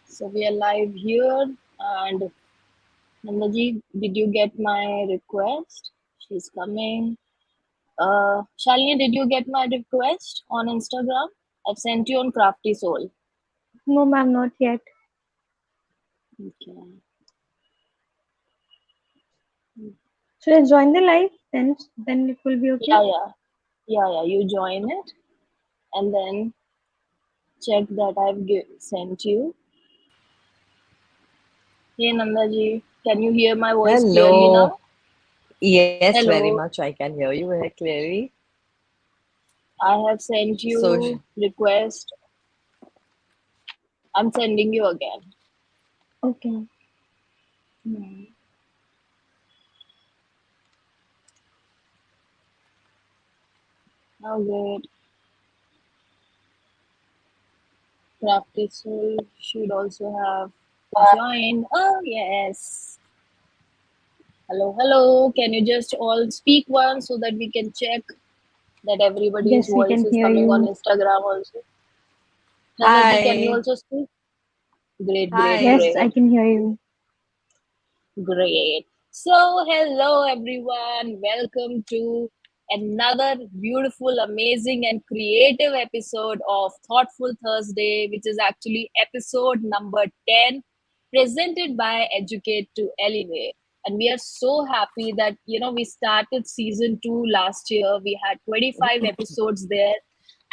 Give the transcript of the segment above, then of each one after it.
So we are live here, and Nandaji, did you get my request? She's coming. Shalini, did you get my request on Instagram? I've sent you on Craftysoul. No, ma'am, not yet. Okay. Should I join the live? Then it will be okay. Yeah. You join it, and then check that sent you. Hey Nandaji, can you hear my voice clearly Hello. now? Yes, very Hello, much. I can hear you very clearly. I have sent So, you request. I'm sending you again. Okay. Hmm. How good. Craftysoul should also have joined. Oh, yes. Hello. Can you just all speak once so that we can check that everybody's Yes, we voice can is hear coming on you. Instagram also? Nandaji, can you hi. also speak? Great, great, Hi. Yes, I great. can hear you. Great. So, hello everyone. Welcome to another beautiful, amazing, and creative episode of Thoughtful Thursday, which is actually episode number 10, presented by Educate to Elevate. And we are so happy that, we started season 2 last year. We had 25 episodes there.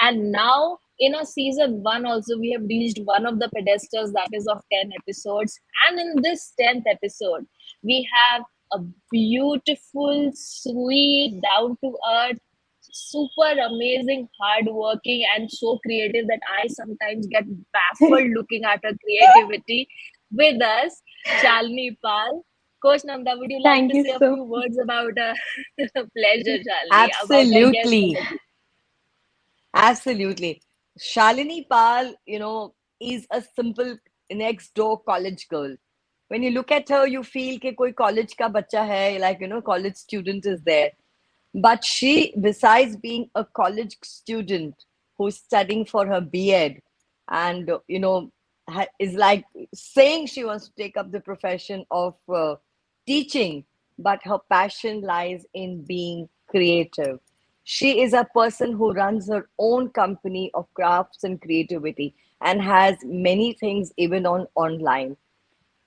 And now, in our season 1, also, we have reached one of the pedestals that is of 10 episodes. And in this 10th episode, we have a beautiful, sweet, down to earth, super amazing, hardworking, and so creative that I sometimes get baffled looking at her creativity. With us, Shalini Pal. Coach Nanda, would you like Thank to you say a so. few words about pleasure, Shalini, about our guest Absolutely. Nanda? Absolutely. Shalini Pal, is a simple next door college girl. When you look at her, you feel कि कोई college का बच्चा है, like, college student is there. But she, besides being a college student who's studying for her B.Ed and, is like saying she wants to take up the profession of teaching, but her passion lies in being creative. She is a person who runs her own company of crafts and creativity and has many things even on online.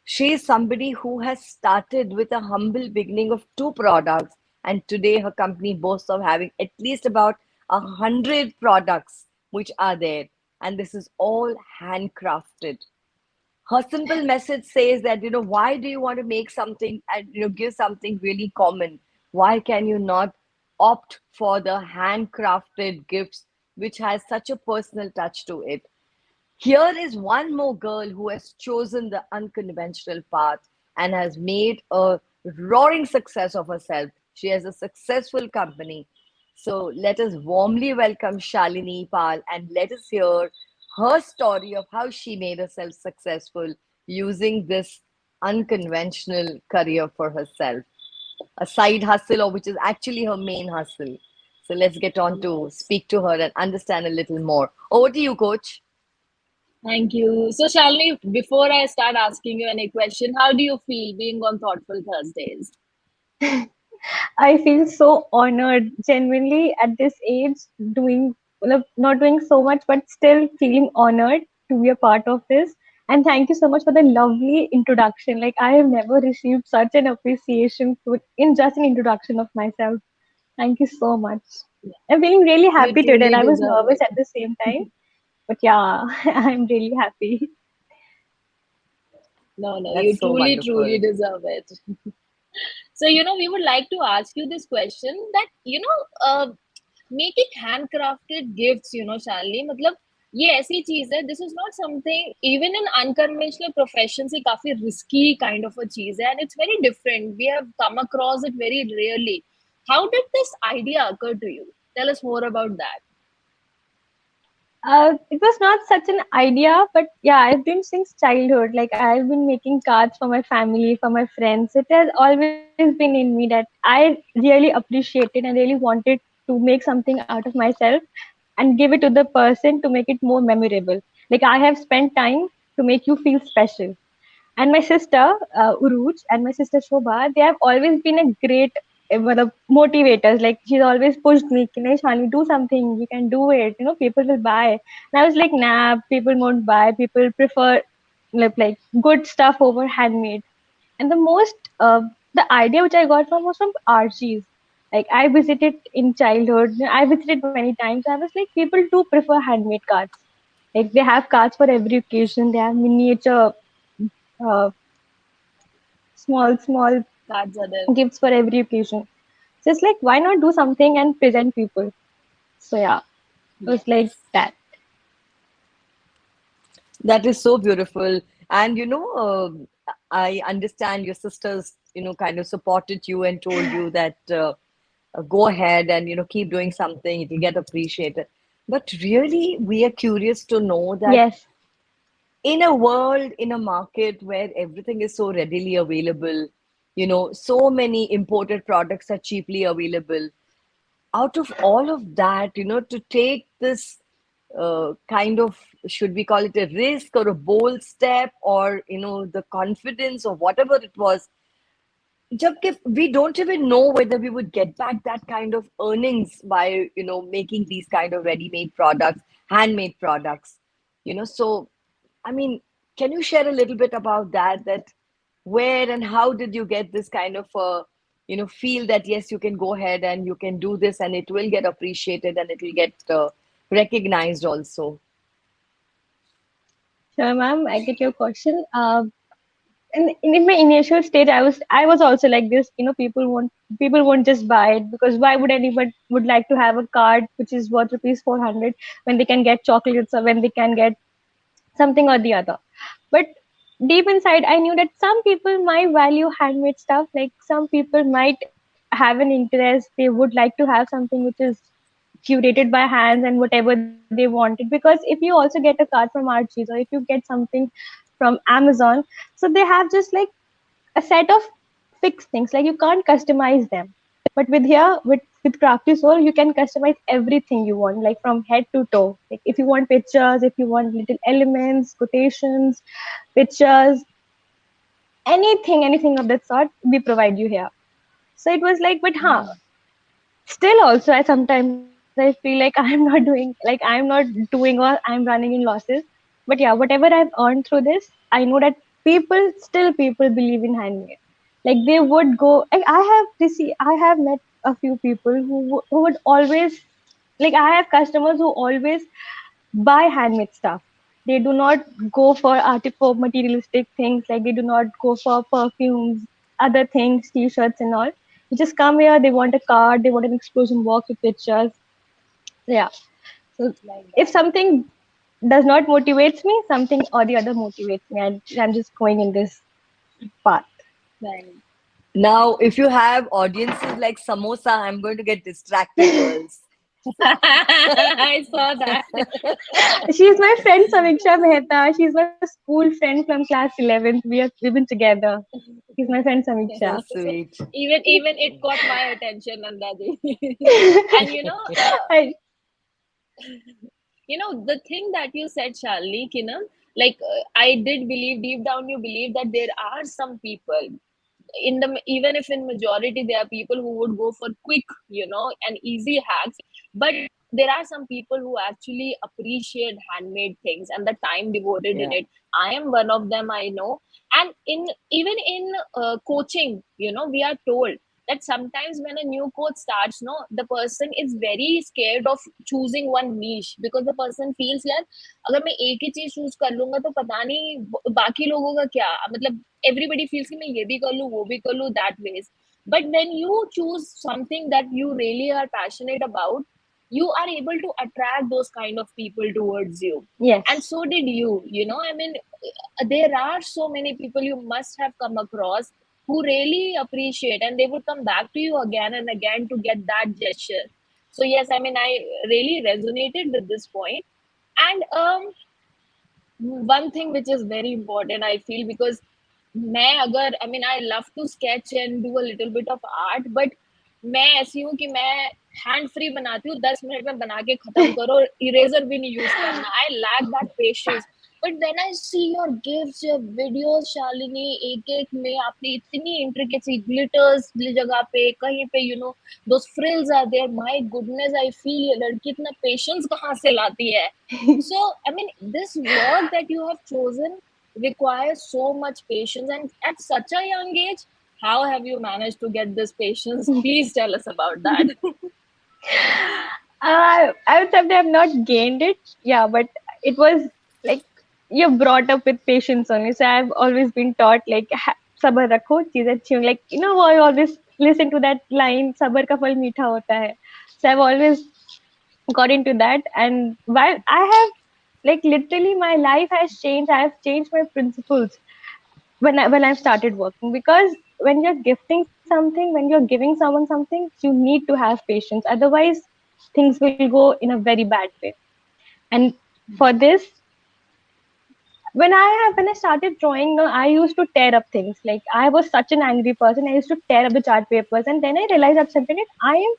She is somebody who has started with a humble beginning of two products, and today her company boasts of having at least about 100 products which are there, and this is all handcrafted. Her simple message says that, why do you want to make something and, give something really common? Why can you not opt for the handcrafted gifts which has such a personal touch to it? Here is one more girl who has chosen the unconventional path and has made a roaring success of herself. She has a successful company. So let us warmly welcome Shalini Pal and let us hear her story of how she made herself successful using this unconventional career for herself, a side hustle, or which is actually her main hustle. So let's get on to Yes. speak to her and understand a little more. Over to you, coach. Thank you. So, Shalini, before I start asking you any question, how do you feel being on Thoughtful Thursdays? I feel so honored, genuinely at this age, doing not doing so much, but still feeling honored to be a part of this. And thank you so much for the lovely introduction. Like I have never received such an appreciation in just an introduction of myself. Thank you so much. I'm feeling really You happy today, and truly I was deserve nervous it. at the same time. But yeah, I'm really happy. No, That's you so truly wonderful. deserve it. So, we would like to ask you this question that, making handcrafted gifts, Shalini, मतलब ये ऐसी चीज है, this is not something even in unconventional professions ये काफी risky kind of a चीज है, and it's very different. We have come across it very rarely. How did this idea occur to you? Tell us more about that. It was not such an idea, but yeah, I've been since childhood. Like I've been making cards for my family, for my friends. It has always been in me that I really appreciated and really wanted to make something out of myself and give it to the person to make it more memorable. Like I have spent time to make you feel special. And my sister, Uruj, and my sister Shobha, they have always been a great motivators. Like she's always pushed me, Shani, do something, you can do it. People will buy. And I was like, nah, people won't buy. People prefer like good stuff over handmade. And the idea which I got from was from Archie's. Like I visited in childhood, I visited many times. I was like, people do prefer handmade cards. Like they have cards for every occasion. They have miniature, uh, small Cards are there. gifts for every occasion. So it's like, why not do something and present people? So yeah, it was like Yes. that. That is so beautiful. And I understand your sisters, kind of supported you and told you that go ahead and keep doing something, it will get appreciated. But really, we are curious to know that Yes. in a world, in a market where everything is so readily available, so many imported products are cheaply available. Out of all of that, to take this kind of, should we call it a risk or a bold step, or the confidence or whatever it was, जबकि we don't even know whether we would get back that kind of earnings by making these kind of ready-made products, handmade products. So I mean, can you share a little bit about that? That where and how did you get this kind of feel that yes, you can go ahead and you can do this and it will get appreciated and it will get recognized also. So ma'am, I get your question. In my initial stage, I was also like this. People won't just buy it, because why would anyone would like to have a card which is worth rupees 400 when they can get chocolates, or when they can get something or the other. But deep inside, I knew that some people might value handmade stuff. Like some people might have an interest. They would like to have something which is curated by hands and whatever they wanted. Because if you also get a card from Archie's, or if you get something from Amazon, so they have just like a set of fixed things. Like you can't customize them. But with Crafty Soul, you can customize everything you want, like from head to toe. Like if you want pictures, if you want little elements, quotations, pictures, anything of that sort, we provide you here. So it was like, but still also, I sometimes I feel like I'm not doing, or I'm running in losses. But yeah, whatever I've earned through this, I know that people believe in handmade. Like they would go, like I have met a few people who would always, like I have customers who always buy handmade stuff. They do not go for materialistic things. Like they do not go for perfumes, other things, t-shirts and all. They just come here, they want a card, they want an explosion box with pictures. Yeah. So Like if that. something does not motivates me, something or the other motivates me. I'm just going in this path. Right. Now, if you have audiences like samosa, I'm going to get distracted, girls. I saw that. She's my friend Samiksha Mehta. She's my school friend from class 11th. We've been together. She's my friend So Samiksha. sweet. Even it caught my attention, Nandadi. And I, the thing that you said, Shalini, like I did believe deep down, you believe that there are some people in the, even if in majority there are people who would go for quick, and easy hacks, but there are some people who actually appreciate handmade things and the time devoted in Yeah. it. I am one of them, I know. And in even in coaching, we are told that sometimes when a new coach starts, no, the person is very scared of choosing one niche, because the person feels यार अगर मैं एक ही चीज choose कर लूंगा तो पता नहीं बाकी लोगों का क्या, मतलब everybody feels कि मैं ये भी कर लूं वो भी कर लूं that ways. But when you choose something that you really are passionate about, you are able to attract those kind of people towards you. And Yes. so did you know, I mean, there are so many people you must have come across who really appreciate, and they would come back to you again and again to get that gesture. So yes, I mean, I really resonated with this point. And one thing which is very important, I feel, because मैं अगर I mean I love to sketch and do a little bit of art, but मैं ऐसी हूँ कि मैं hand free बनाती हूँ, 10 minute में बना के खत्म करो, इरेजर भी नहीं यूज करना, I lack that patience. But when I see your gifts, your videos Shalini, एक एक में आपने इतनी इंट्रिकेसी ग्लिटर्स जगह पे, कहीं पे you know those frills are there, my goodness, I feel ये लड़की इतना पेशेंस कहाँ से लाती है. So, I mean, this work that you have chosen requires so much patience, and at such a young age, how have you managed to get this patience? Please tell us about that. I would say I have not gained it. Yeah, but it was like you're brought up with patience only. So I've always been taught like sabar rakho, cheez अच्छी होंगी. Like I always listen to that line, sabar ka phal meetha hota hai. So I've always got into that, and while I have like literally my life has changed. I have changed my principles when I started working, because when you're gifting something, when you're giving someone something, you need to have patience. Otherwise, things will go in a very bad way. And for this, when I started drawing, I used to tear up things. Like I was such an angry person. I used to tear up the chart papers, and then I realized at some point I am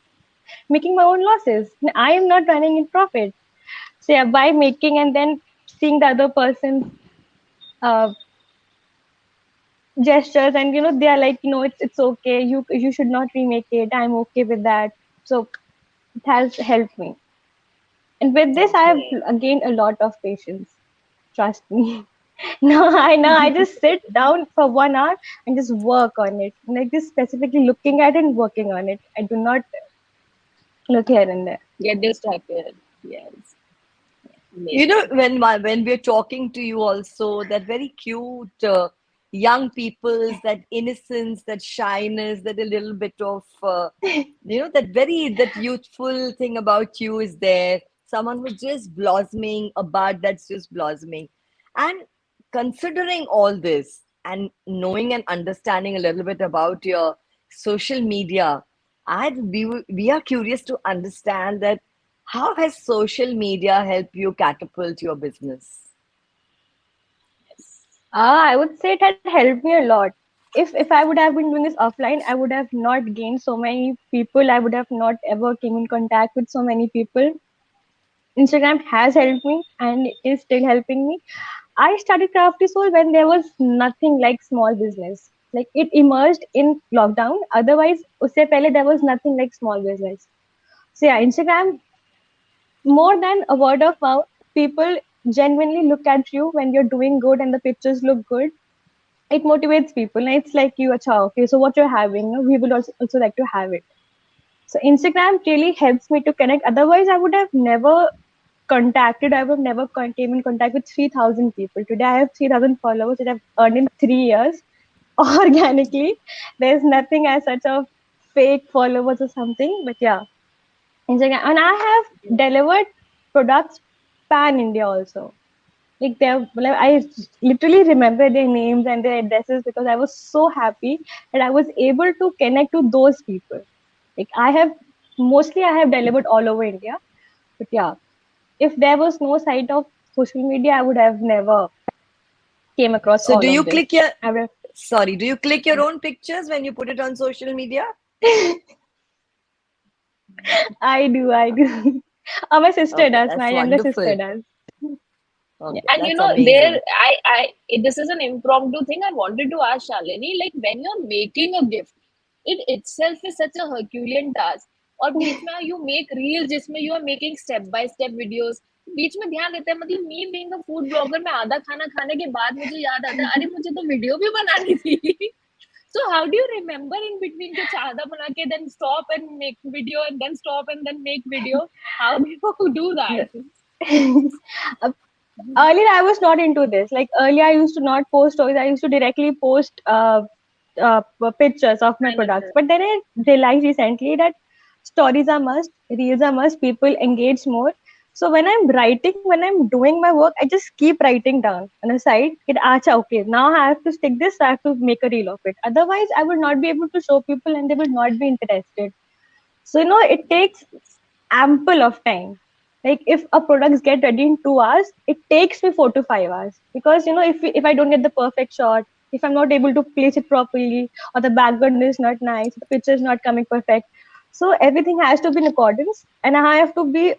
making my own losses. I am not running in profit. So yeah, by making and then seeing the other person's uh, gestures, and they are like, it's okay, you should not remake it, I'm okay with that. So it has helped me, and with this I have Okay. gained a lot of patience, trust me. Now I just sit down for 1 hour and just work on it, like just specifically looking at it and working on it. I do not look here and there. Get distracted. Yes. You know, Amazing. when we're talking to you also, that very cute young people's, that innocence, that shyness, that a little bit of that youthful thing about you is there. Someone who's just blossoming, a bud that's just blossoming. And considering all this and knowing and understanding a little bit about your social media, we are curious to understand that how has social media helped you catapult your business? Yes. I would say it had helped me a lot. If I would have been doing this offline, I would have not gained so many people. I would have not ever came in contact with so many people. Instagram has helped me and it is still helping me. I started Craftysoul when there was nothing like small business. Like it emerged in lockdown. Otherwise, usse pehle there was nothing like small business. So yeah, Instagram, more than a word of mouth, people genuinely look at you when you're doing good and the pictures look good. It motivates people. And it's like you, acha, okay, so what you're having, we will also like to have it. So Instagram really helps me to connect. Otherwise, I would have never contacted, I would never came in contact with 3,000 people. Today, I have 3,000 followers that I've earned in 3 years organically. There's nothing as such of fake followers or something. But yeah, Instagram. And I have delivered products pan India also. Like I literally remember their names and their addresses because I was so happy that I was able to connect to those people. Like I have delivered all over India. But yeah, if there was no site of social media, I would have never came across So all of this. I would do you click your own pictures when you put it on social media? have, I do. My sister Okay, does. that's My younger sister wonderful. does. Yeah. Okay, And that's there, amazing. this is an impromptu thing. I wanted to ask Shalini, like when you're making a gift, it itself is such a Herculean task. और बीच में you make reels जिसमें you are making step by step videos. बीच में ध्यान देता है, मतलब me being a food blogger, मैं आधा खाना खाने के बाद मुझे याद आता है, अरे मुझे तो वीडियो भी बनानी थी. So how do you remember in between कुछ आधा बना के then stop and make video and then stop and then make video? How do you do that? Earlier I was not into this. Like earlier I used to not post stories. I used to directly post pictures of my I products. understand. But then I realized recently that stories are must, reels are must, people engage more. So when I'm writing, when I'm doing my work, I just keep writing down on a side. Acha, okay, now I have to stick this, I have to make a reel of it. Otherwise, I would not be able to show people and they will not be interested. So, it takes ample of time. Like if a products get ready in 2 hours, it takes me 4 to 5 hours because if I don't get the perfect shot, if I'm not able to place it properly, or the background is not nice, the picture is not coming perfect. So everything has to be in accordance, and I have to be.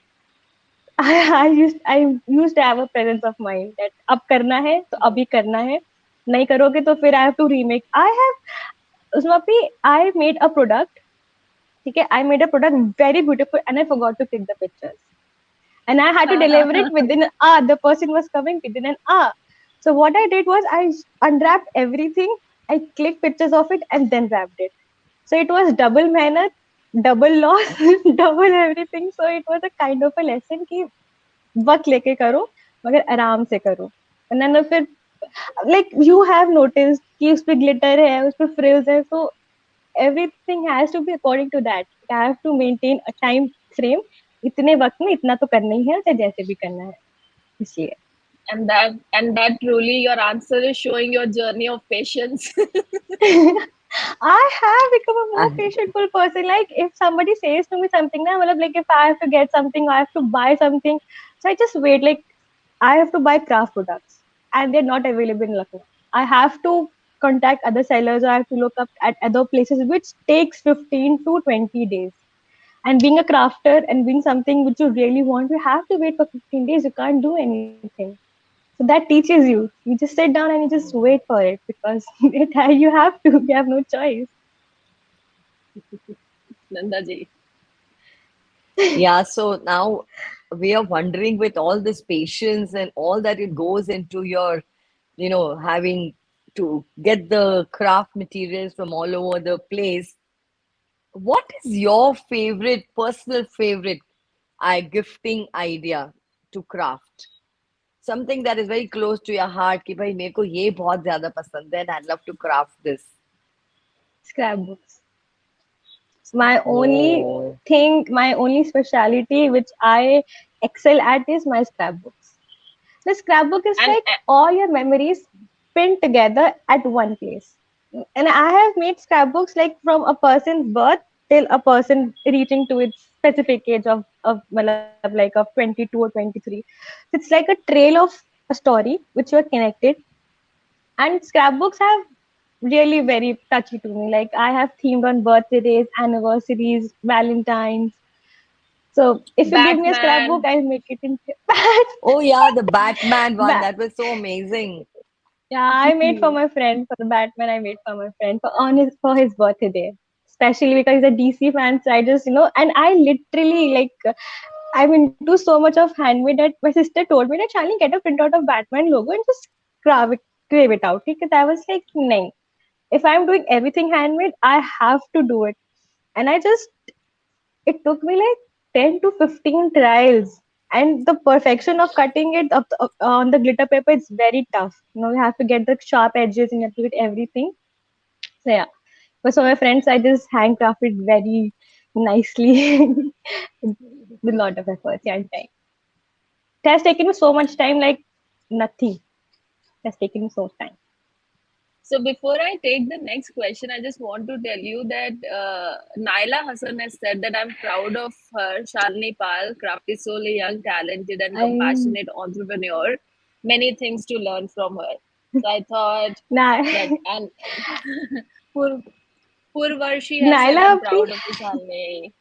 I used to have a presence of mind that अब करना है तो अभी करना है, नहीं करोगे तो फिर I have to remake. उसमें भी I made a product. ठीक है, I made a product very beautiful and I forgot to click the pictures. And I had to deliver it within an hour. The person was coming within an hour. So what I did was I unwrapped everything, I clicked pictures of it and then wrapped it. So it was double mehnat, double loss, double everything. So it was a kind of a lesson कि वक्त लेके करो मगर आराम से करो. And then फिर like you have noticed कि उस पे glitter है, उस पे frills है, so everything has to be according to that. I have to maintain a time frame. इतने वक्त में इतना तो करना ही है, चाहे जैसे भी करना है, इसलिए. And that truly your answer is showing your journey of patience. I have become a more I, patientful person. Like if somebody says to me something, now like if I have to get something, I have to buy something, so I just wait. Like I have to buy craft products, and they're not available in Lucknow. I have to contact other sellers. Or I have to look up at other places, which takes 15 to 20 days. And being a crafter and being something which you really want, you have to wait for 15 days. You can't do anything. So that teaches you. You just sit down and you just wait for it because you have to. You have no choice. Nandaji. yeah, so now we are wondering with all this patience and all that it goes into your, having to get the craft materials from all over the place. What is your favorite, personal favorite gifting idea to craft? Something that is very close to your heart कि भाई मेरे को ये बहुत ज्यादा पसंद है and I'd love to craft this. Scrapbooks. My only Oh, thing, my only speciality which I excel at is my scrapbooks. The scrapbook is And like all your memories pinned together at one place. And I have made scrapbooks like from a person's birth till a person reaching to its specific age of like of 22 or 23. So it's like a trail of a story which you are connected. And scrapbooks have really very touchy to me. Like I have themed on birthdays, anniversaries, Valentine's. So if you give me a scrapbook, Batman. I'll make it into oh yeah, the Batman one. Bat. That was so amazing. Yeah, I made for my friend, for the Batman. I made for my friend for his birthday, especially because he's a DC fan. So I just and I literally I'm into so much of handmade that my sister told me that Shalini, get a printout of Batman logo and just crave it out. Because I was like, no, if I'm doing everything handmade, I have to do it. And it took me like 10 to 15 trials. And the perfection of cutting it on the glitter paper is very tough. You have to get the sharp edges and you have to get everything. So yeah. But so my friends, I just handcrafted very nicely with a lot of effort and time. It has taken me so much time, like nothing. It has taken me so much time. So before I take the next question, I just want to tell you that Naila Hassan has said that I'm proud of her, Shalini Pal, Craftysoul, a young, talented, and I compassionate entrepreneur. Many things to learn from her. So I thought Nah, that, and Pur, Purvarshi has said, Naila I'm Appi, proud of you, Shalini.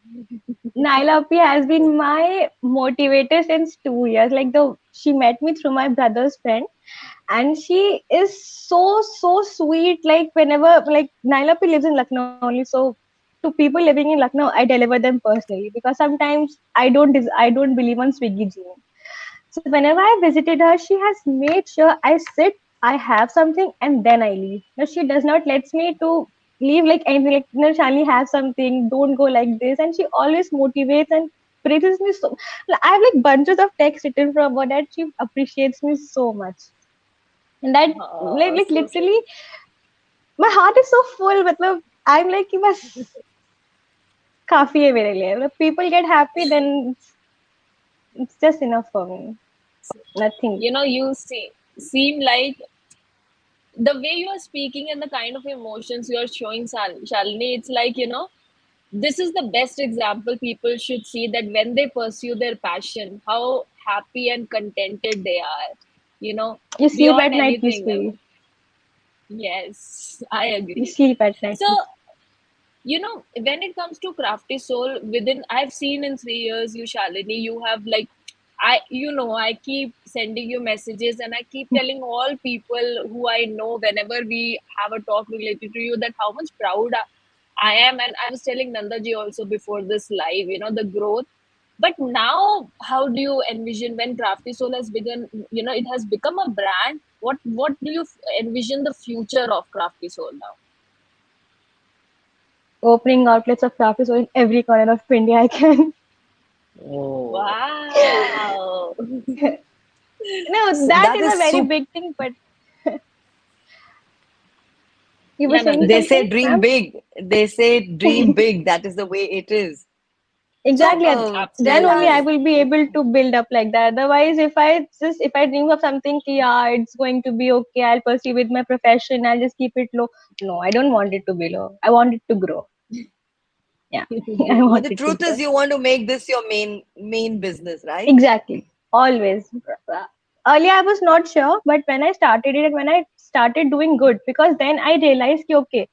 Naila Appi has been my motivator since 2 years. Like she met me through my brother's friend, and she is so sweet. Like whenever Naila Appi lives in Lucknow only, so to people living in Lucknow, I deliver them personally because sometimes I don't believe on Swiggy Genie. So whenever I visited her, she has made sure I sit, I have something, and then I leave. Now she does not lets me to leave like anything. Like no, Shani, have something. Don't go like this. And she always motivates and praises me so. Like, I have like bunches of texts written from her that she appreciates me so much. And that Oh, like so literally sweet. my heart is so full. मतलब I'm like कि बस काफी है मेरे लिए. मतलब people get happy, then it's just enough for me. Nothing. You seem like the way you are speaking and the kind of emotions you are showing, Shalini, it's like, this is the best example people should see, that when they pursue their passion, how happy and contented they are, you know, You sleep beyond at night anything. I peacefully. mean, yes, I You agree. sleep at night So, peacefully. when it comes to Crafty Soul, I've seen in 3 years, you, Shalini, you have like, I keep sending you messages and I keep telling all people who I know whenever we have a talk related to you, that how much proud I am. And I was telling Nandaji also before this live, the growth. But now, how do you envision when Crafty Soul has begun, it has become a brand? What do you envision the future of Crafty Soul now? Opening outlets of craft in every corner of India I can. Oh, Wow. No, so that that is a is very super. big thing, but you were Yeah, saying They Nandaji. say something, dream ma'am? big. They say dream big. That is the way it is. So, Exactly. And then tell only I Absolutely. us. will be able to build up like that. Otherwise, if I dream of something, ki, yeah, it's going to be okay, I'll pursue with my profession, I'll just keep it low. No, I don't want it to be low. I want it to grow. Yeah. I But want the it to truth grow. is, you want to make this your main business, right? Exactly. Always. Earlier I was not sure, but when I started it and when I started doing good, because then I realized ki, okay,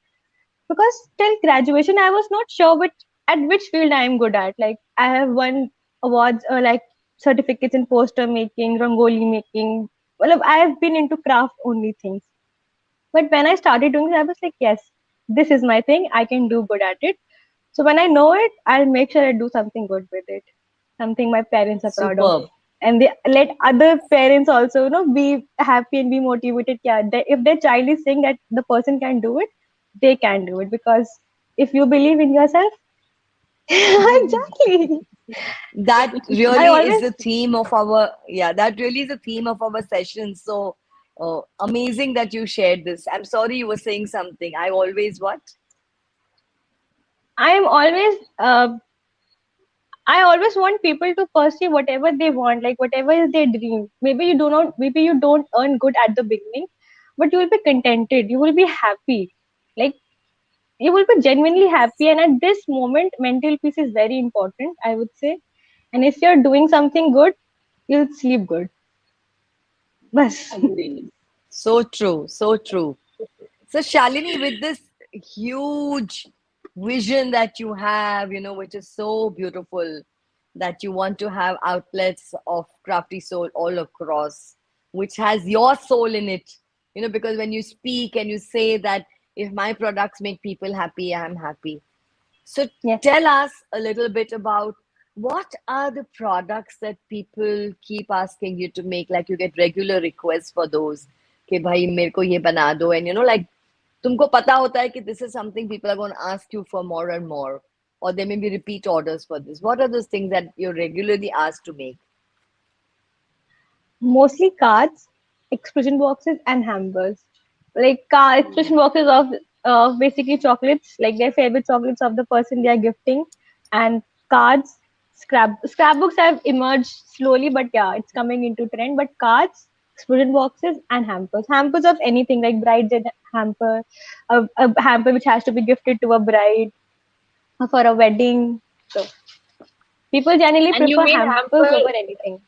because till graduation I was not sure which field I am good at. Like I have won awards or like certificates in poster making, rangoli making. Well, I have been into craft only things. But when I started doing it, I was like, yes, this is my thing. I can do good at it. So when I know it, I'll make sure I do something good with it, something my parents are proud of, Superb. and they let other parents also, be happy and be motivated. Yeah, if their child is saying that the person can do it, they can do it, because if you believe in yourself, exactly. That I really is always the theme of our, yeah, that really is the theme of our session. So amazing that you shared this. I'm sorry you were saying something. I always what? I am always I always want people to pursue whatever they want, like whatever is their dream. Maybe you don't earn good at the beginning, but you will be contented. You will be happy. Like you will be genuinely happy. And at this moment, mental peace is very important, I would say. And if you're doing something good, you'll sleep good. Bas. Agreed. So true, so true. So, Shalini, with this huge vision that you have, which is so beautiful, that you want to have outlets of Crafty Soul all across, which has your soul in it, because when you speak and you say that if my products make people happy, I'm happy. So, Yes. tell us a little bit about what are the products that people keep asking you to make, like you get regular requests for those. कि भाई मेरे को ये बना दो, and like तुमको पता होता है कि this is something people are going to ask you for more and more, or there may be repeat orders for this. What are those things that you're regularly asked to make? Mostly cards, expression boxes, and hampers. Like expression boxes of basically chocolates, like their favorite chocolates of the person they are gifting, and cards. Scrapbooks have emerged slowly, but yeah, it's coming into trend. But cards, expression boxes, and hampers. Hampers of anything, like bride's hamper, a hamper which has to be gifted to a bride for a wedding. So people generally And you prefer made hampers hamper, over anything.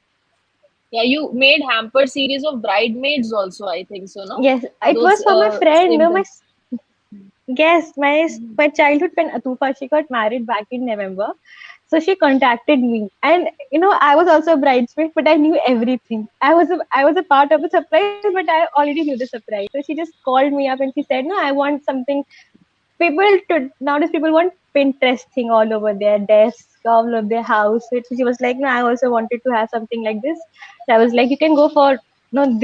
yeah, you made hamper series of bridesmaids also, I think so, no? Yes, it Those was for my friend. same No, thing. yes, my childhood friend Atufa. She got married back in November, so she contacted me, and I was also a bridesmaid, but I knew everything. I was a part of the surprise, but I already knew the surprise. So she just called me up and she said, "No, I want something." Nowadays people want Pinterest thing all over their desk, all over their house. So she was like, "No, I also wanted to have something like this." So I was like, "You can go for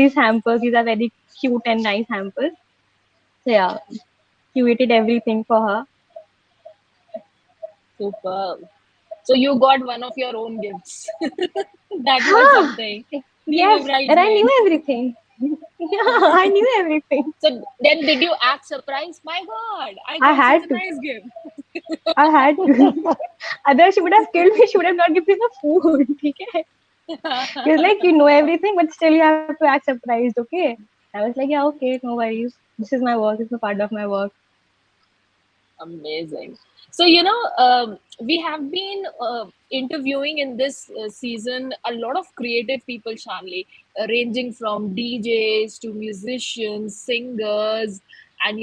these hampers. These are very cute and nice hampers." So yeah, curated everything for her. Super. So you got one of your own gifts. That was Huh. something. Being a Yes, and I bridesmaid. knew everything. Yeah, I knew everything. So then did you act surprised? My God, I I got such had a to. nice gift. I had to. Otherwise, she would have killed me. She would have not given me the food. Okay? He was like, you know everything, but still you have to act surprised. Okay? I was like, yeah, okay, no worries. This is my work. It's a part of my work. Amazing. So, we have been interviewing in this season a lot of creative people, Shanli, ranging from DJs to musicians, singers, and,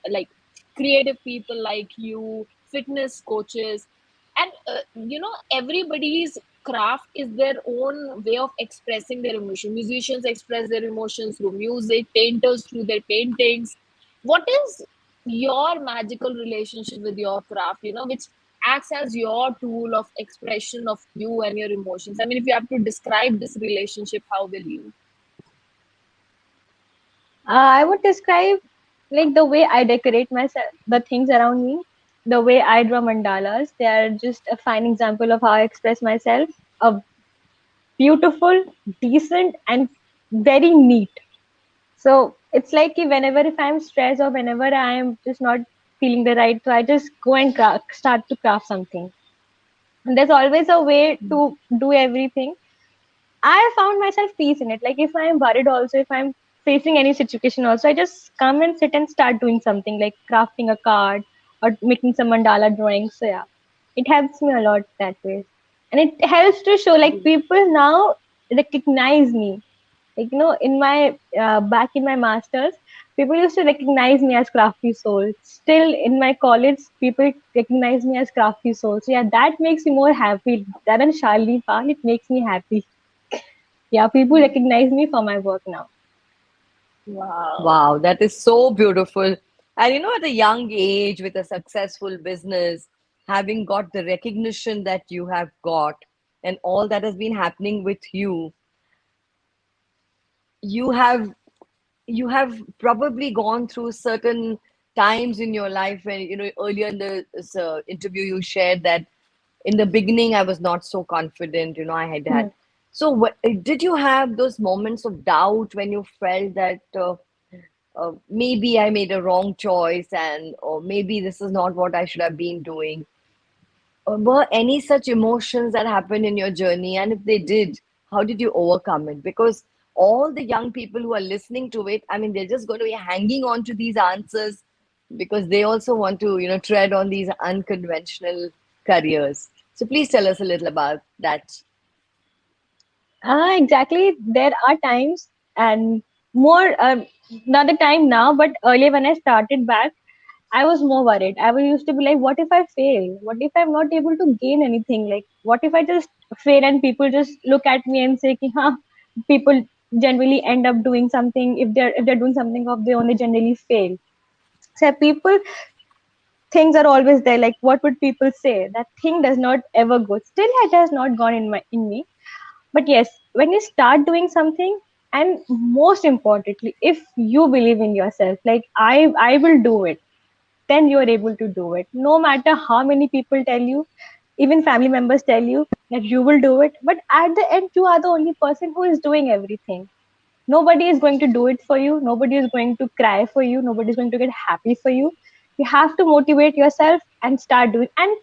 like creative people like you, fitness coaches. And, everybody's craft is their own way of expressing their emotion. Musicians express their emotions through music, painters through their paintings. What is your magical relationship with your craft, which acts as your tool of expression of you and your emotions? I mean, if you have to describe this relationship, how will you? I would describe like the way I decorate myself, the things around me, the way I draw mandalas. They are just a fine example of how I express myself. A beautiful, decent, and very neat. So it's like whenever if I'm stressed or whenever I am just not feeling the right, so I just go and start to craft something. And there's always a way to do everything. I found myself peace in it. Like if I am worried also, if I'm facing any situation also, I just come and sit and start doing something like crafting a card or making some mandala drawings. So yeah, it helps me a lot that way. And it helps to show like people now recognize me. Like, in my back in my masters, people used to recognize me as Crafty Soul. Still in my college, people recognize me as Crafty Soul. So yeah, that makes me more happy. That than Shalini Pal, it makes me happy. Yeah, people recognize me for my work now. Wow. Wow, that is so beautiful. And at a young age, with a successful business, having got the recognition that you have got, and all that has been happening with you, you have you have probably gone through certain times in your life when earlier in the interview you shared that in the beginning I was not so confident. I had Hmm. had. So did you have those moments of doubt when you felt that maybe I made a wrong choice, and or maybe this is not what I should have been doing? Were any such emotions that happened in your journey? And if they did, how did you overcome it? Because all the young people who are listening to it, I mean, they're just going to be hanging on to these answers because they also want to, tread on these unconventional careers. So please tell us a little about that. Exactly. There are times and more, not the time now, but earlier when I started back, I was more worried. I was used to be like, what if I fail? What if I'm not able to gain anything? Like, what if I just fail and people just look at me and say, ki, huh, people generally end up doing something. If they're doing something of their own, they generally fail. So people, things are always there. Like, what would people say? That thing does not ever go. Still, it has not gone in me. But yes, when you start doing something, and most importantly, if you believe in yourself, like I will do it, then you are able to do it. No matter how many people tell you, even family members tell you that you will do it, but at the end, you are the only person who is doing everything. Nobody is going to do it for you. Nobody is going to cry for you. Nobody is going to get happy for you. You have to motivate yourself and start doing. And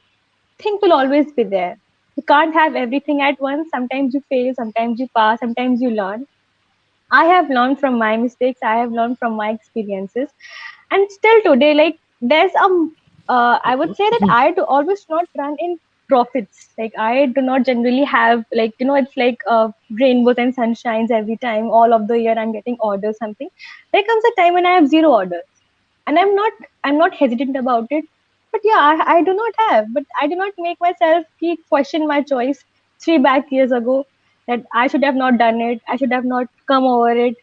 things will always be there. You can't have everything at once. Sometimes you fail, sometimes you pass, sometimes you learn. I have learned from my mistakes. I have learned from my experiences, and still today, like there's I would say that I do always not run in profits. Like I do not generally have like it's like rainbows and sunshines every time. All of the year I'm getting orders something. There comes a time when I have zero orders, and I'm not hesitant about it. But yeah, I do not have. But I do not make myself keep question my choice 3 back years ago that I should have not done it. I should have not come over it.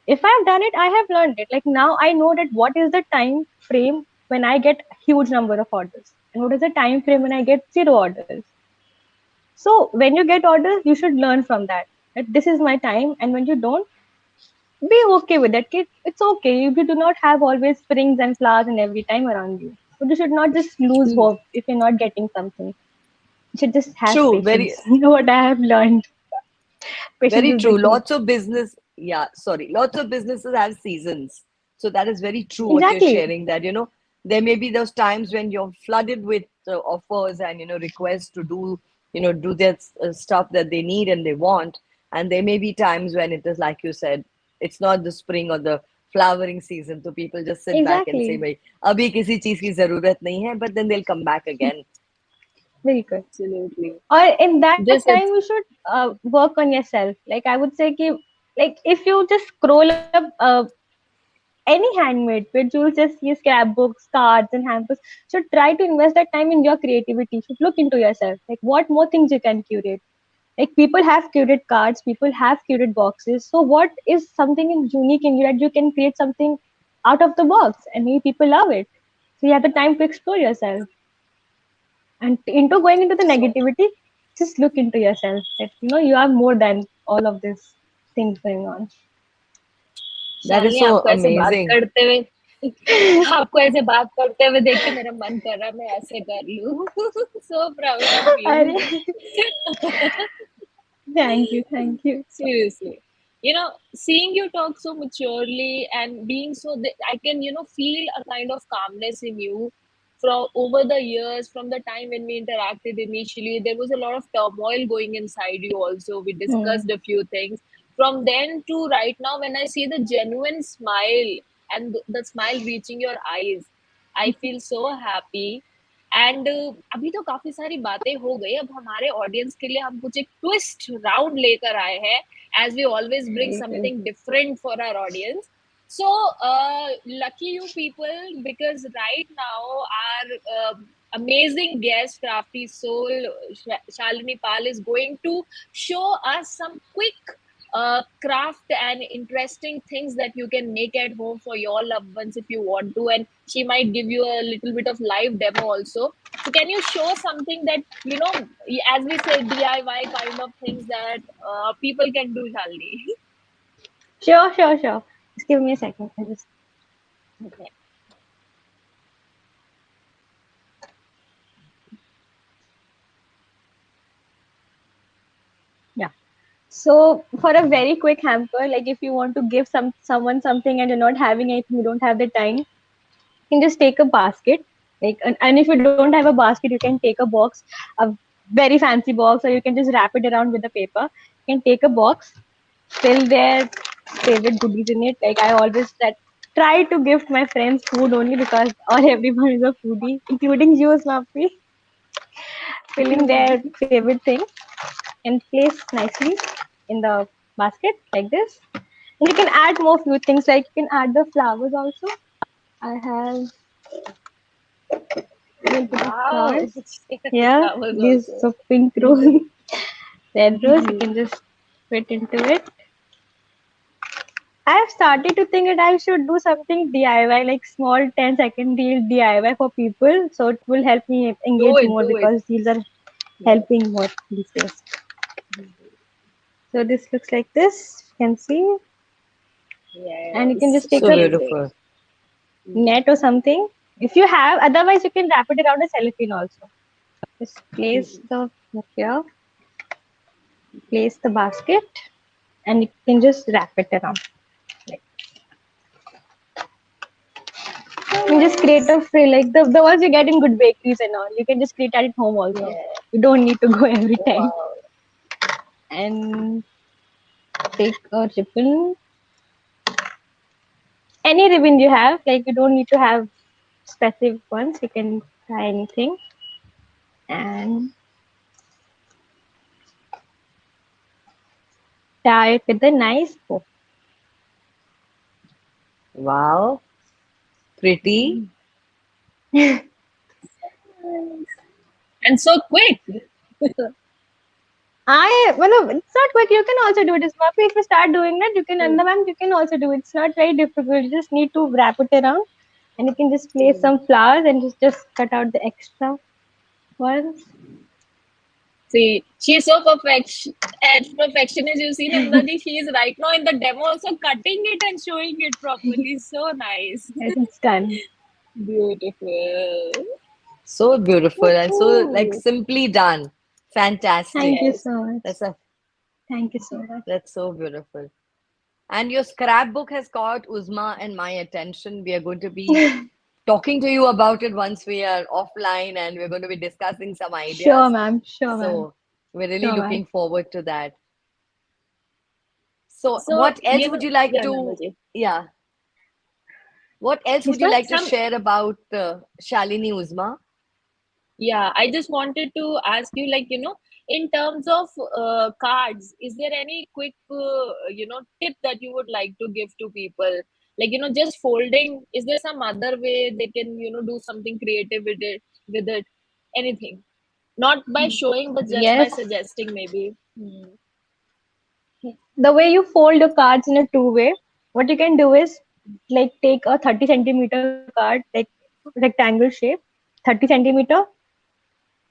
If I've done it, I have learned it. Like now I know that what is the time frame when I get huge number of orders and what is the time frame when I get zero orders. So when you get orders, you should learn from that. That this is my time, and when you don't, be okay with that. It's okay. You do not have always springs and flowers and every time around you. But you should not just lose True, hope if you're not getting something. You should just have true, patience. You know what I have learned? Patience very is the true. key. Lots of business. yeah, sorry, lots of businesses have seasons. So that is very true what you're Exactly. sharing, that, there may be those times when you're flooded with offers and, requests to do that stuff that they need and they want. And there may be times when it is like you said, it's not the spring or the flowering season. So people just sit back and say, Exactly. "Bhai, abhi kisi cheez ki zarurat nahi hai," but then they'll come back again. Very good. Absolutely. Or in that Just time, it's you should work on yourself. Like I would say, ki, like if you just scroll up any handmade page, you'll just see scrapbooks, cards, and hampers. So try to invest that time in your creativity. You should look into yourself. Like what more things you can curate. Like people have curated cards, people have curated boxes. So what is something unique in you that you can create something out of the box, and maybe people love it. So you have the time to explore yourself. And into going into the so negativity, just look into yourself. That you are more than all of these things going on. That is Shalini so आपको ऐसे बात amazing. करते हुए आपको ऐसे बात करते हुए देख के मेरा मन कर रहा है मैं ऐसे कर लूं so proud of you अरे, thank you, thank you. seriously, seeing you talk so maturely and being so I can feel a kind of calmness in you from over the years. From the time when we interacted initially, there was a lot of turmoil going inside you also. We Hmm. discussed a few things. From then to right now, when I see the genuine smile and the smile reaching your eyes, I feel so happy. And अभी तो काफी सारी बातें हो गई. अब हमारे audience के लिए हम कुछ एक ट्विस्ट राउंड लेकर आए हैं, as we always bring Very good. something different for our audience. So, lucky you people, because right now our amazing guest, Crafty Soul, Shalini Pal, is going to show us some quick craft and interesting things that you can make at home for your loved ones if you want to. And she might give you a little bit of live demo also. So, can you show something that, as we say, DIY kind of things that people can do, Shalini? Sure, sure, sure. Just give me a second. I just Okay. yeah. So for a very quick hamper, like if you want to give someone something and you're not having anything, you don't have the time, you can just take a basket. Like and if you don't have a basket, you can take a box, a very fancy box, or you can just wrap it around with the paper. You can take a box, fill their favorite goodies in it. Like I always try to gift my friends food only because all everyone is a foodie, including you, Snappy. Fill in their favorite thing and place nicely in the basket like this. And you can add more few things, like you can add the flowers also. I have a little bit of Wow. flowers. She has Yeah, flowers these also. so pink rose, red rose. You can just fit into it. I've started to think that I should do something DIY, like small 10-second reel DIY for people. So it will help me Do engage it, more do it. because these are Yes. helping more these days. So this looks like this. You can see, and you can Yes. just take So a Amazing. beautiful. net or something if you have. Otherwise, you can wrap it around a cellophane also. Just place the here, place the basket, and you can just wrap it around. Like, So you just create nice. a free, like the ones you get in good bakeries and all. You can just create at home also. Yeah. You don't need to go every time. Wow. And take a ribbon, any ribbon you have. Like you don't need to have specific ones. You can try anything and tie it with a nice bow. Wow. Pretty. And so quick. Well, it's not quick. You can also do it. It's not if you start doing it, you can Mm, understand. You can also do it. It's not very difficult. You just need to wrap it around, and you can just place mm. some flowers and just cut out the extra ones. See, she's so perfectionist. You see, Namrati, she is right now in the demo also cutting it and showing it properly. So nice. It's done. Beautiful. So beautiful and so like Woohoo. simply done. Fantastic. Thank you Yes. so much. That's a Thank you so much. that's so beautiful. And your scrapbook has caught Uzma and my attention. We are going to be talking to you about it once we are offline, and we're going to be discussing some Sure, ideas. ma'am. Sure, ma'am. So we're really Sure, ma'am. looking forward to that. So So, what else would you like yeah, to, Nanaji. yeah, what else would Yes, you ma'am. like to Some share about Shalini Uzma? Yeah, I just wanted to ask you, like, in terms of cards, is there any quick, tip that you would like to give to people? Like, just folding, is there some other way they can, do something creative with it, anything? Not by showing, but just by Yes. suggesting, maybe. Hmm. The way you fold your cards in a two-way, what you can do is like take a 30 centimeter card, like rectangle shape, 30 centimeter,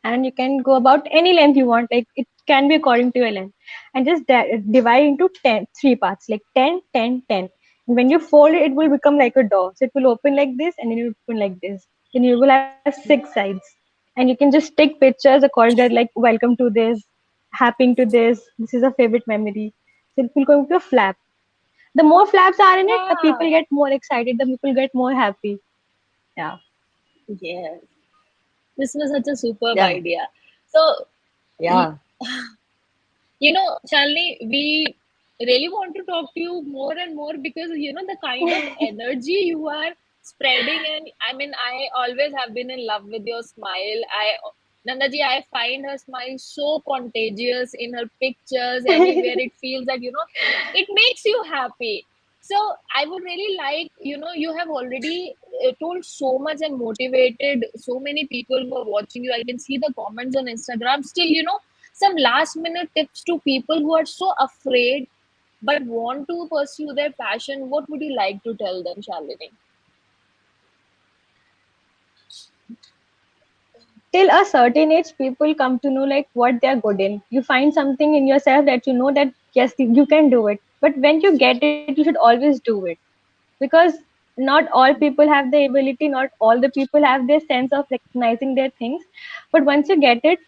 and you can go about any length you want, like it can be according to your length, and just divide into 10 three parts, like 10, 10, 10. And when you fold it, it will become like a door, so it will open like this and then it will open like this, then you will have six sides. And you can just take pictures according to that, like welcome to this, happy to this is a favorite memory. So it will go into a flap. The more flaps are in it, the people Ah, get more excited, the people get more happy. Yeah. yes. This was such a superb Yeah, idea. So, y- yeah, Shalini, we really want to talk to you more and more because, the kind of energy you are spreading. And I mean, I always have been in love with your smile. Nandaji, I find her smile so contagious in her pictures, everywhere. It feels that, it makes you happy. So I would really like, you have already told so much and motivated so many people who are watching you. I can see the comments on Instagram. Still, some last minute tips to people who are so afraid but want to pursue their passion. What would you like to tell them, Shalini? Till a certain age, people come to know like what they're good in. You find something in yourself that you know that yes, you can do it. But when you get it, you should always do it, because not all people have the ability, not all the people have their sense of recognizing their things. But once you get it,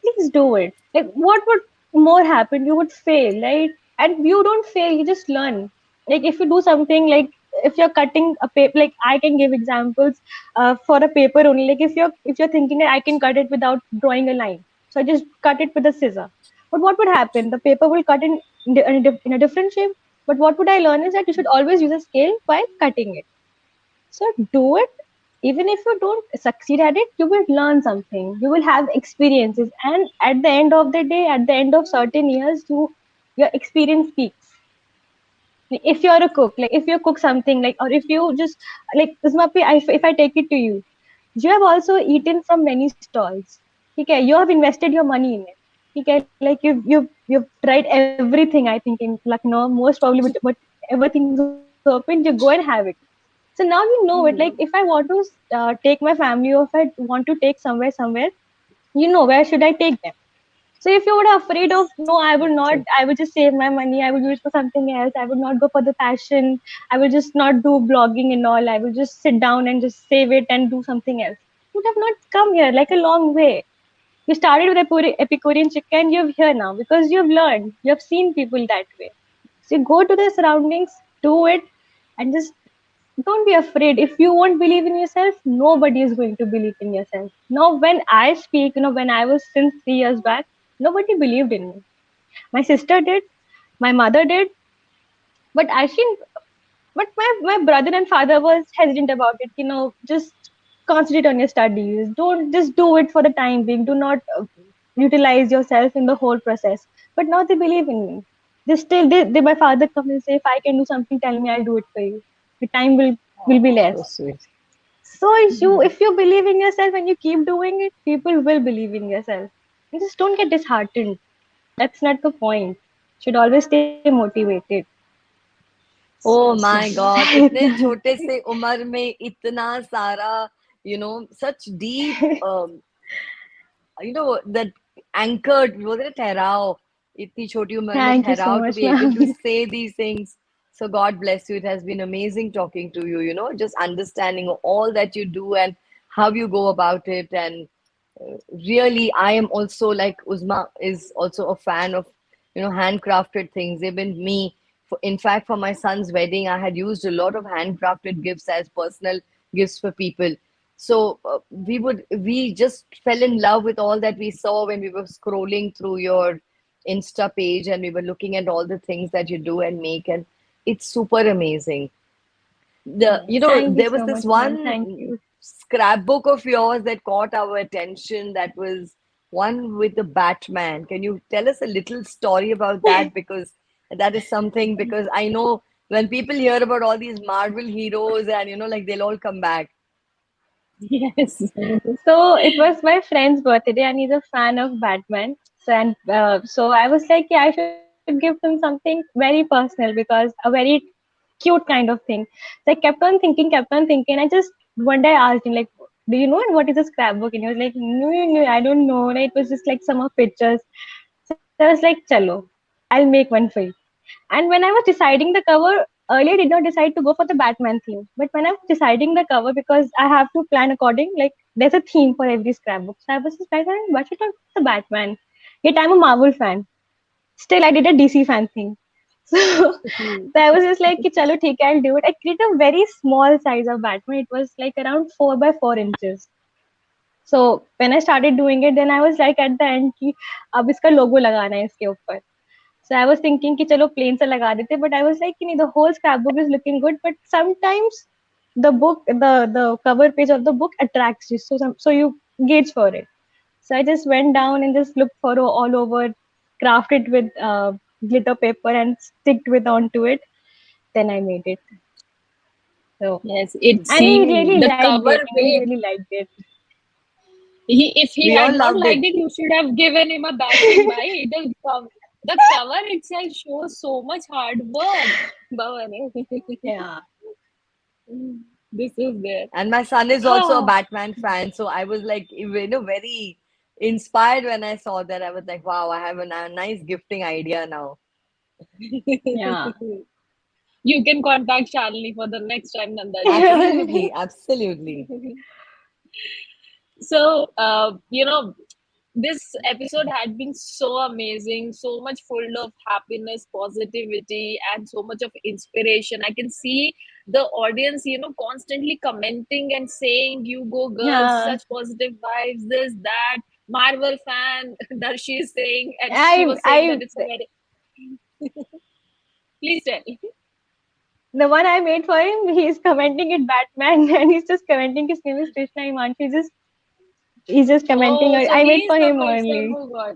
please do it. Like, what would more happen? You would fail, right? And you don't fail, you just learn. Like, if you do something, like if you're cutting a paper, like I can give examples for a paper only. Like, if you're thinking that I can cut it without drawing a line, so I just cut it with a scissor. But what would happen? The paper will cut in a different shape. But what would I learn is that you should always use a scale while cutting it. So do it. Even if you don't succeed at it, you will learn something. You will have experiences, and at the end of the day, at the end of certain years, your experience speaks. Like, if you're a cook, like if you cook something, like or if you just like Usmapi, if I take it to you, you have also eaten from many stalls. Okay, you have invested your money in it. Okay, like you've tried everything. I think in Lucknow, most probably, whatever things open, you go and have it. So now you know it. Like if I want to take my family, or if I want to take somewhere, you know where should I take them. So if you were afraid of, no, I would not, true. I would just save my money, I would use it for something else, I would not go for the passion, I will just not do blogging and all, I will just sit down and just save it and do something else. You would have not come here like a long way. You started with Epicurean chicken, you're here now because you've learned, you have seen people that way. So you go to the surroundings, do it, and just don't be afraid. If you won't believe in yourself, nobody is going to believe in yourself. Now, when I speak, when I was since 3 years back, nobody believed in me. My sister did, my mother did, but my brother and father was hesitant about it. Just concentrate on your studies. Don't just do it for the time being. Do not utilize yourself in the whole process. But now they believe in me. My father comes and say, if I can do something, tell me, I'll do it for you. The time will be Oh, less. so sweet. So if you believe in yourself and you keep doing it, people will believe in yourself. And just don't get disheartened. That's not the point. Should always stay motivated. Oh So my sweet. God, इतने छोटे से उम्र में इतना सारा, such deep, that anchored, बोलते हैं ठहराव, इतनी छोटी उम्र में Thank you so ठहराव, to much, be able to ma'am. say these things. So God bless you. It has been amazing talking to you, just understanding all that you do and how you go about it. And really, I am also, like Uzma is also a fan of, handcrafted things. Even me, In fact, for my son's wedding, I had used a lot of handcrafted gifts as personal gifts for people. So we just fell in love with all that we saw when we were scrolling through your Insta page, and we were looking at all the things that you do and make, and it's super amazing. Yes. Thank you There was so this much, ma'am. Thank one you. scrapbook of yours that caught our attention. That was one with the Batman. Can you tell us a little story about that? Because that is something, because I know when people hear about all these Marvel heroes, and like they'll all come back. Yes. So it was my friend's birthday, and he's a fan of Batman. So I was like, yeah, I should give him something very personal because a very cute kind of thing. So I kept on thinking. I just one day asked him like, "Do you know what is a scrapbook?" And he was like, "No, no, no, I don't know." Like, it was just like some of pictures. So I was like, "Chalo, I'll make one for you." And when I was deciding the cover, earlier I did not decide to go for the Batman theme. But when I was deciding the cover, because I have to plan according, like there's a theme for every scrapbook. So I was just like, what should I put the Batman? Yet I'm a Marvel fan. Still, I did a DC fan thing. So, so I was just like, "Ki chalo, theek hai, I'll do it." I created a very small size of Batman. It was like around 4 by 4 inches. So when I started doing it, then I was like at the end कि अब इसका logo लगाना है इसके ऊपर. So I was thinking कि चलो plain सा लगा देते, but I was like कि नहीं, the whole scrapbook is looking good, but sometimes the cover page of the book attracts you, so you gauge for it. So I just went down and just looked for all over, craft it with glitter paper and sticked with onto it. Then I made it. So Yes. It and he seemed really the liked cover it. He page. really liked it. If he We all had not loved liked it. it, you should have given him a bashing. Bhai. The cover itself shows so much hard work. Bhavan. Yeah. This is there. And my son is also a Ah, Batman fan, so I was like, very inspired when I saw that. I was like, wow, I have a nice gifting idea now. Yeah. you can contact Shalini for the next time, Nandaji. Absolutely, absolutely. So, this episode had been so amazing, so much full of happiness, positivity, and so much of inspiration. I can see the audience, constantly commenting and saying, "You go, girls, Yeah. such positive vibes, this, that." Marvel fan, Darshi is saying, and she I was saying that I it's a very. Please tell. the one I made for him, he's commenting it Batman and he's just commenting his name is Krishna Iman. He's just commenting Oh, it. so I made he is for the him person only. who got.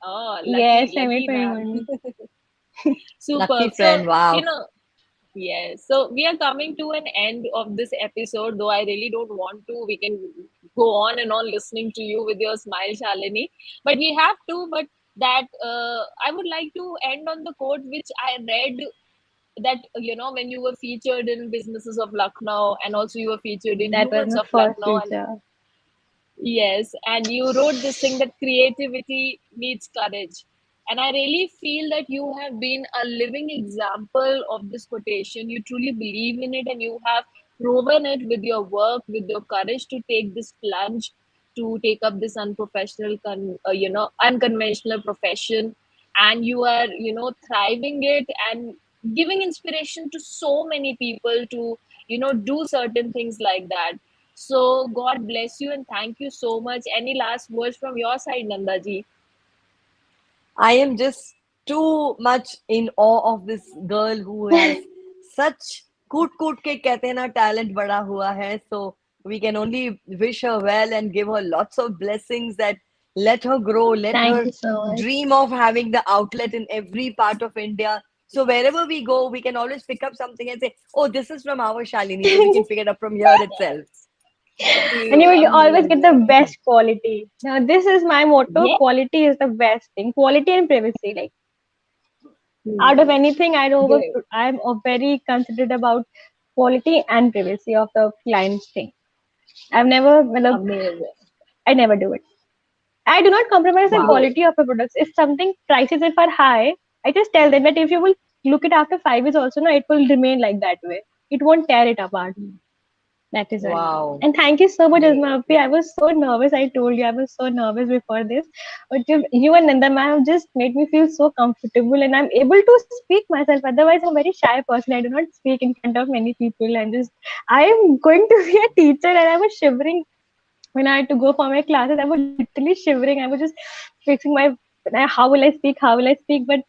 Oh, lucky, Yes, I made lucky for him man. only. Lucky Superb. So, friend, wow. yes. So we are coming to an end of this episode, though I really don't want to. We can go on and on listening to you with your smile, Shalini. But we have to. But that I would like to end on the quote which I read that, when you were featured in Businesses of Lucknow, and also you were featured in That was Humans my of first Lucknow, and feature. yes, and you wrote this thing that creativity needs courage. And I really feel that you have been a living example of this quotation. You truly believe in it, and you have proven it with your work, with your courage to take this plunge, to take up this unprofessional, unconventional profession. And you are, thriving it and giving inspiration to so many people to, do certain things like that. So God bless you and thank you so much. Any last words from your side, Nandaji? I am just too much in awe of this girl who has such कूट कूट के कहते हैं ना talent बड़ा हुआ है. So we can only wish her well and give her lots of blessings, that let her grow, let Thank her you so much. dream of having the outlet in every part of India. So wherever we go, we can always pick up something and say, oh, this is from our Shalini. So we can pick it up from here itself. And you will always get the Amazing. best quality. Now, this is my motto: Yeah. quality is the best thing. Quality and privacy. Like out of Hmm. anything, Great. I'm very considerate about quality and privacy of the client's thing. I've never, well, Amazing. I never do it. I do not compromise the Great. Wow. quality of the products. If something prices if are high, I just tell them that if you will look it after 5 years also, no, it will remain like that way. It won't tear it apart. That is right. Wow. And thank you so much, Great. Asmapi. I was so nervous. I told you I was so nervous before this. But you and Nanda ma'am have just made me feel so comfortable and I'm able to speak myself. Otherwise, I'm a very shy person. I do not speak in front of many people. I am going to be a teacher and I was shivering when I had to go for my classes. I was literally shivering. I was just fixing my, how will I speak? How will I speak? But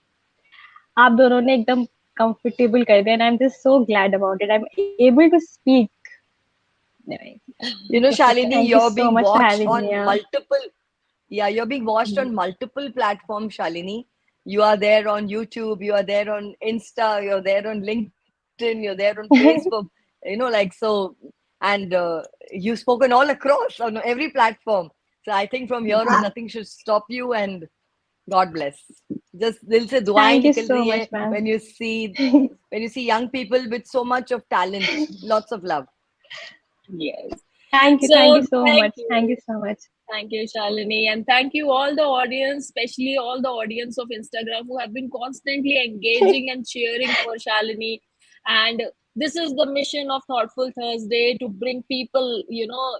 आप दोनों ने एकदम comfortable कर दिया and I'm just so glad about it. I'm able to speak. Anyway, You know, Shalini, thank you you're so being much for watched having me on here. multiple, yeah, you're being watched on multiple platforms, Shalini. You are there on YouTube, you are there on Insta, you're there on LinkedIn, you're there on Facebook, and you've spoken all across on every platform. So I think from here on, Yeah. nothing should stop you, and God bless. Just दिल से दुआएं Thank you निकल so रही much, है ma'am. when you see young people with so much of talent, lots of love. Yes. Thank you So so thank much. Thank you. you so much. Thank you, Shalini. And thank you, all the audience, especially all the audience of Instagram who have been constantly engaging and cheering for Shalini. And this is the mission of Thoughtful Thursday, to bring people,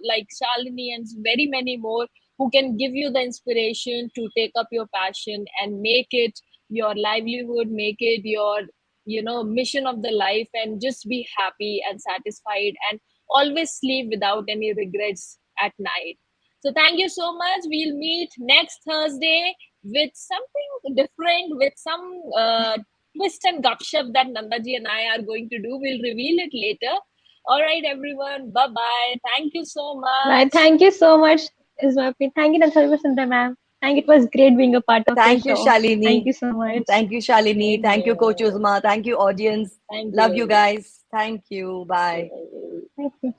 like Shalini and very many more, who can give you the inspiration to take up your passion and make it your livelihood, make it your, mission of the life, and just be happy and satisfied and always sleep without any regrets at night. So thank you so much. We'll meet next Thursday with something different, with some twist and gupshup that Nandaji and I are going to do. We'll reveal it later. All right, everyone. Bye bye. Thank you so Bye. much. Thank you so much, Ismapi. Thank you, Sundar ma'am. Thank you. It was great being a part of your Thank you, show. Thank Shalini. you so much. Thank you, Shalini. Same Thank you, Coach here. Uzma. Thank you, audience. Thank Love you you. guys. Thank you. Bye. Cheers. Thank you.